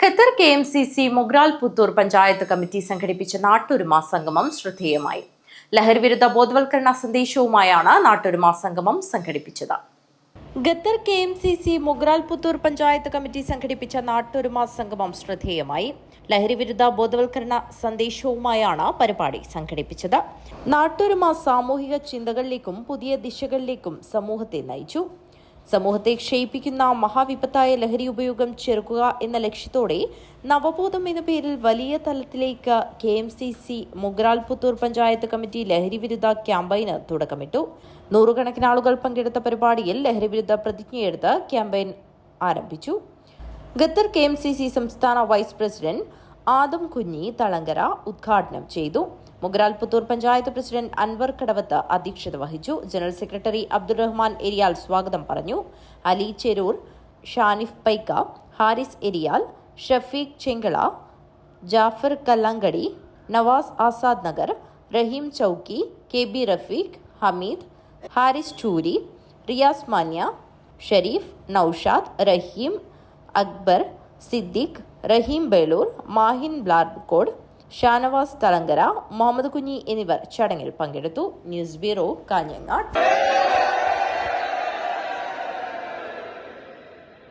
Qatar KMCC Mogral Puthur panchayat committee സംഘടിപ്പിച്ച നാട്ടൊരുമ സംഗമം ശ്രദ്ധേയമായി. ലഹരിവിരുദ്ധ ബോധവൽക്കരണ സന്ദേശവുമായാണ് നാട്ടൊരുമ സംഗമം സംഘടിപ്പിച്ചത്. Qatar KMCC Mogral Puthur panchayat committee സംഘടിപ്പിച്ച നാട്ടൊരുമ സംഗമം ശ്രദ്ധേയമായി. ലഹരിവിരുദ്ധ ബോധവൽക്കരണ സന്ദേശവുമായാണ് പരിപാടി സംഘടിപ്പിച്ചത്. നാട്ടൊരുമ സാമൂഹിക ചിന്തകളിലേക്കും പുതിയ ദിശകളിലേക്കും സമൂഹത്തെ നയിച്ചു. സമൂഹത്തെ ക്ഷയിപ്പിക്കുന്ന മഹാവിപത്തായ ലഹരി ഉപയോഗം ചെറുക്കുക എന്ന ലക്ഷ്യത്തോടെ നവബോധം എന്ന പേരിൽ വലിയ തലത്തിലേക്ക് KMCC മുഗ്രാൽ പുത്തൂർ പഞ്ചായത്ത് കമ്മിറ്റി ലഹരിവിരുദ്ധ ക്യാമ്പയിന് തുടക്കമിട്ടു. നൂറുകണക്കിന് ആളുകൾ പങ്കെടുത്ത പരിപാടിയിൽ ലഹരിവിരുദ്ധ പ്രതിജ്ഞയെടുത്ത് ക്യാമ്പയിൻ ആരംഭിച്ചു. ഖത്തർ KMCC സംസ്ഥാന വൈസ് പ്രസിഡന്റ് ആദം കുഞ്ഞി തളങ്കര ഉദ്ഘാടനം ചെയ്തു. മുഗ്രാൽ പുത്തൂർ പഞ്ചായത്ത് പ്രസിഡന്റ് അൻവർ കടവത്ത് അധ്യക്ഷത വഹിച്ചു. ജനറൽ സെക്രട്ടറി അബ്ദുറഹ്മാൻ എരിയാൽ സ്വാഗതം പറഞ്ഞു. അലി ചെരൂർ, ഷാനിഫ് പൈക്ക, ഹാരിസ് എരിയാൽ, ഷഫീഖ് ചെങ്കള, ജാഫർ കല്ലങ്കടി, നവാസ് ആസാദ് നഗർ, റഹീം ചൌക്കി, KB റഫീഖ്, ഹമീദ്, ഹാരിസ് ചൂരി, റിയാസ് മാന്യ, ഷരീഫ്, നൌഷാദ്, റഹീം, അക്ബർ, സിദ്ദീഖ്, റഹീം ബേലൂർ, മാഹിൻ ബ്ലാർക്കോട്, ഷാനവാസ് തളങ്കര, മുഹമ്മദ് കുഞ്ഞി എന്നിവർ ചടങ്ങിൽ പങ്കെടുത്തു. News bureau, Kanhangad.